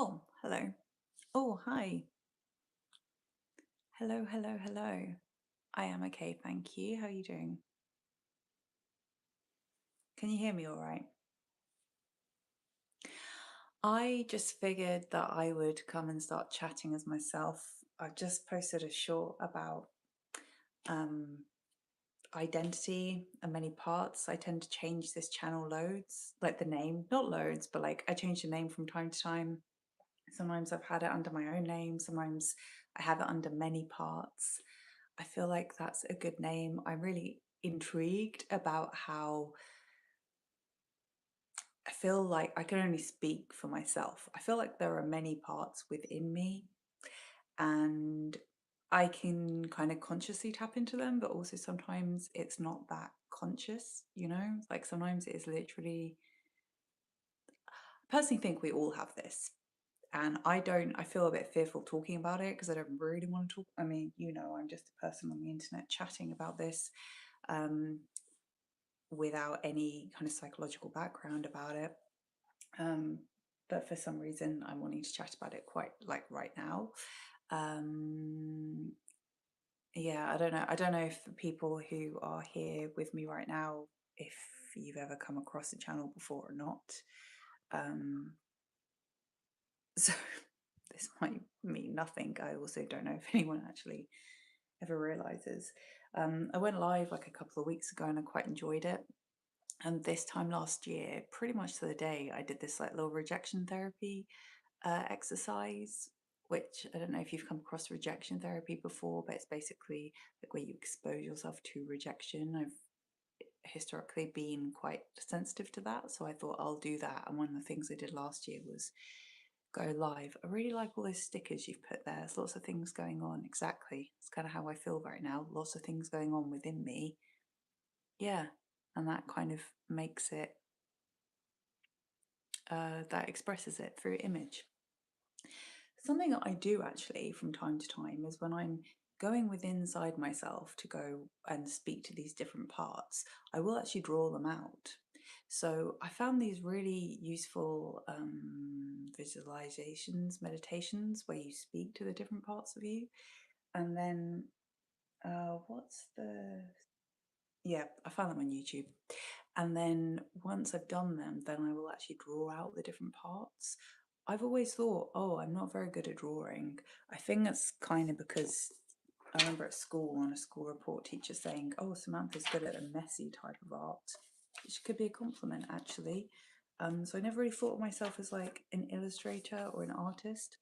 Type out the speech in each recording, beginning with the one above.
Oh, hello. Oh, hi. Hello, hello, hello. I am okay, thank you. How are you doing? Can you hear me all right? I just figured that I would come and start chatting as myself. I've just posted a short about um, identity and many parts. I tend to change this channel loads, like the name, not loads, but like I change the name from time to time. Sometimes I've had it under my own name, sometimes I have it under many parts. I feel like that's a good name. I'm really intrigued about how I feel like I can only speak for myself. I feel like there are many parts within me and I can kind of consciously tap into them, but also sometimes it's not that conscious, you know? Like sometimes it is literally, I personally think we all have this. And I feel a bit fearful talking about it because I don't really want to talk. I mean, I'm just a person on the internet chatting about this. Um, without any kind of psychological background about it. Um, but for some reason, I'm wanting to chat about it quite like right now. Um, yeah, I don't know. I don't know if the people who are here with me right now, if you've ever come across the channel before or not. Um, so this might mean nothing. I also don't know if anyone actually ever realizes. I went live like a couple of weeks ago and I quite enjoyed it. And this time last year, pretty much to the day, I did this like little rejection therapy exercise, which I don't know if you've come across rejection therapy before, but it's basically like where you expose yourself to rejection. I've historically been quite sensitive to that, so I thought I'll do that. And one of the things I did last year was go live. I really like all those stickers you've put there. There's lots of things going on. Exactly. It's kind of how I feel right now. Lots of things going on within me. Yeah. And that kind of makes it that expresses it through image. Something that I do actually from time to time is when I'm going within inside myself to go and speak to these different parts, I will actually draw them out. So I found these really useful visualizations, meditations where you speak to the different parts of you. And then, what's the yeah, I found them on YouTube. And then once I've done them, then I will actually draw out the different parts. I've always thought, oh, I'm not very good at drawing. I think that's kind of because I remember at school on a school report teacher saying, oh, Samantha's good at a messy type of art, which could be a compliment actually. So I never really thought of myself as like an illustrator or an artist.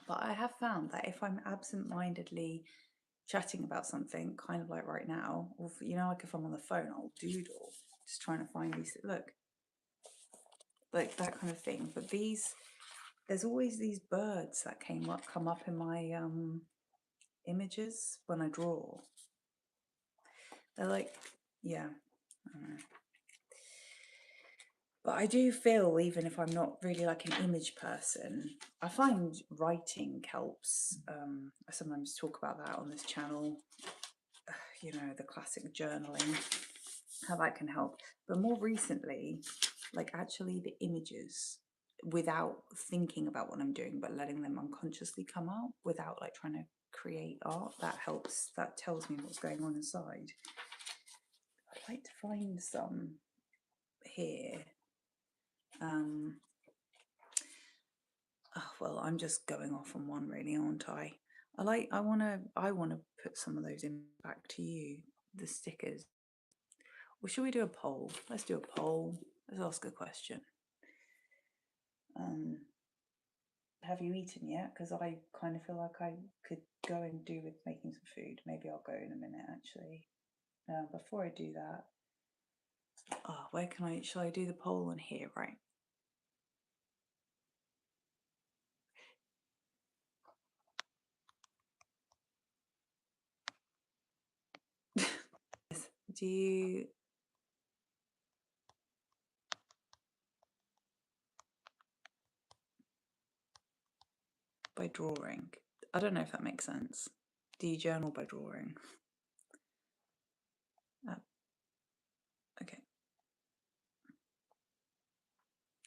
But I have found that if I'm absent-mindedly chatting about something, kind of like right now, or like if I'm on the phone, I'll doodle, just trying to find these, look, like that kind of thing. But there's always these birds that come up in my images when I draw. They're like, yeah, I don't know. But I do feel, even if I'm not really like an image person, I find writing helps. I sometimes talk about that on this channel, the classic journaling, how that can help. But more recently, like actually the images without thinking about what I'm doing, but letting them unconsciously come out without like trying to create art, that helps. That tells me what's going on inside. I'd like to find some here. Oh, well, I'm just going off on one really, aren't I? I wanna put some of those in back to you, the stickers. Or should we do a poll? Let's do a poll. Let's ask a question. Um, have you eaten yet? Because I kind of feel like I could go and do with making some food. Maybe I'll go in a minute actually. Before I do that, where can I? Shall I do the poll on here? Right. Do you by drawing? I don't know if that makes sense. Do you journal by drawing? Uh, okay.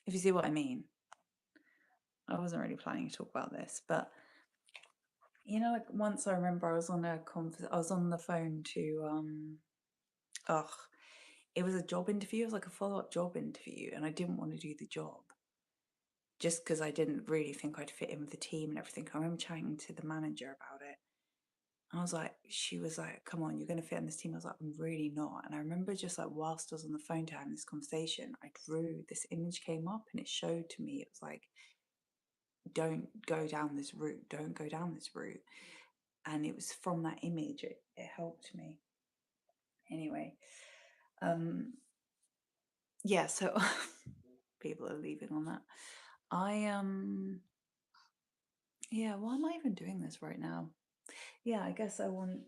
If you see what I mean. I wasn't really planning to talk about this, but like once I remember I was on I was on the phone to ugh, it was a job interview. It was like a follow-up job interview, and I didn't want to do the job just because I didn't really think I'd fit in with the team and everything. I remember chatting to the manager about it. I was like, she was like, come on, you're going to fit in this team. I was like, I'm really not. And I remember just like, whilst I was on the phone to having this conversation, I drew this image came up and it showed to me, it was like, don't go down this route, don't go down this route. And it was from that image, it helped me. Anyway, yeah, so people are leaving on that. Yeah, why am I even doing this right now? Yeah, I guess I'm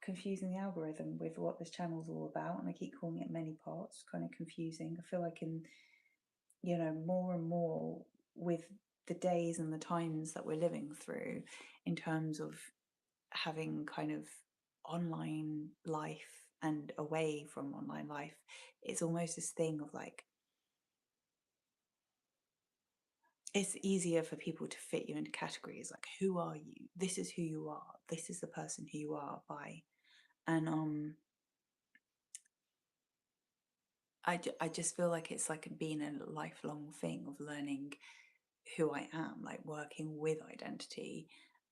confusing the algorithm with what this channel's all about, and I keep calling it many parts, kind of confusing. I feel like more and more with the days and the times that we're living through in terms of having kind of online life and away from online life, it's almost this thing of like, it's easier for people to fit you into categories like, who are you? This is who you are. This is the person who you are by. And I just feel like it's like been a lifelong thing of learning who I am, like working with identity.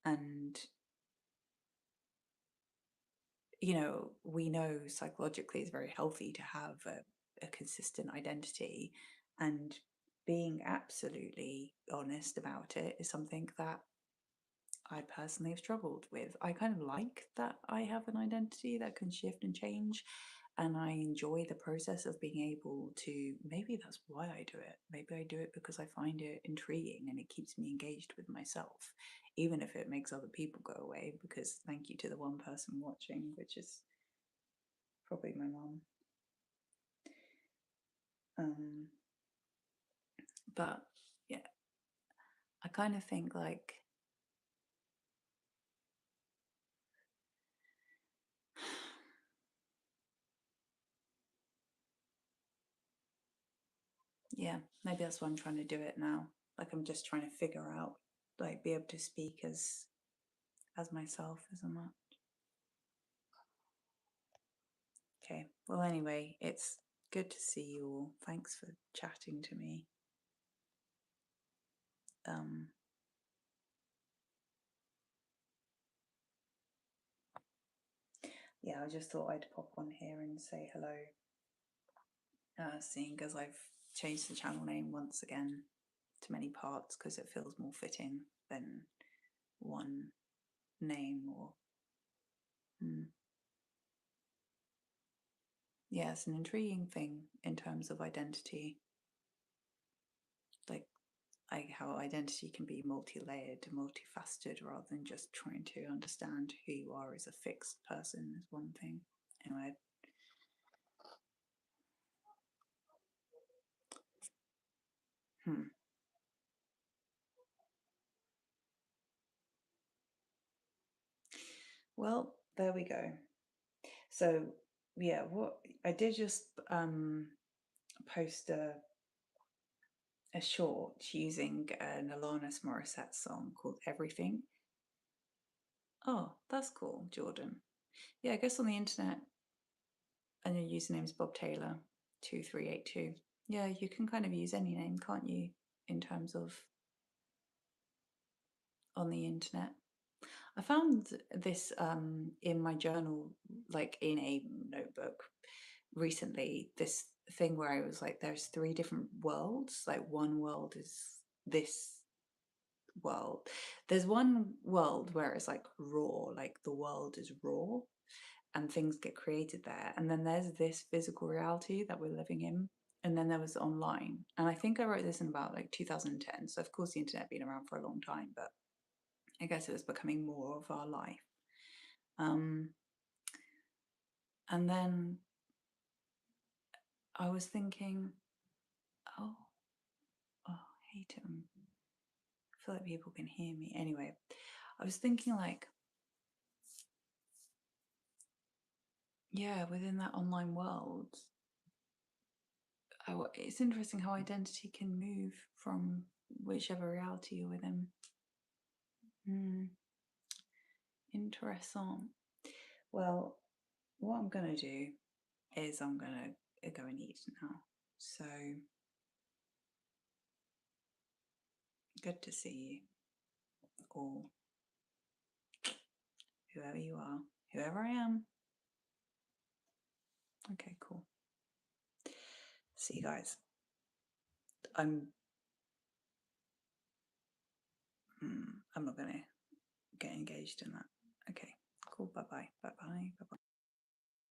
And, we know psychologically it's very healthy to have a consistent identity. And being absolutely honest about it is something that I personally have struggled with. I kind of like that I have an identity that can shift and change, and I enjoy the process of being able to. Maybe that's why I do it. Maybe I do it because I find it intriguing and it keeps me engaged with myself, even if it makes other people go away. Because thank you to the one person watching, which is probably my mom. Um, but yeah, I kind of think like, yeah, maybe that's why I'm trying to do it now. Like I'm just trying to figure out, like, be able to speak as myself as much. Okay. Well, anyway, it's good to see you all. Thanks for chatting to me. Um, yeah, I just thought I'd pop on here and say hello. Seeing as I've changed the channel name once again to many parts because it feels more fitting than one name or. Yeah, it's an intriguing thing in terms of identity. Like how identity can be multi-layered, multifaceted, rather than just trying to understand who you are as a fixed person is one thing. Anyway. Well, there we go. So yeah, what I did just post a short using an Alanis Morissette song called Everything. Oh, that's cool, Jordan. Yeah, I guess on the internet, and your username is Bob Taylor 2382. Yeah, you can kind of use any name, can't you, in terms of on the internet. I found this in my journal, like in a notebook recently, this thing where I was like, there's three different worlds. Like one world is this world. There's one world where it's like raw, like the world is raw and things get created there. And then there's this physical reality that we're living in. And then there was online. And I think I wrote this in about like 2010. So of course the internet been around for a long time, but I guess it was becoming more of our life. Um, and then I was thinking, oh, oh, I hate him. I feel like people can hear me. Anyway, I was thinking like, yeah, within that online world, it's interesting how identity can move from whichever reality you're within. Interessant. Well, what I'm gonna do is I'm gonna go and eat now. So good to see you, or whoever you are, whoever I am. Okay, cool. See you guys. I'm not gonna get engaged in that.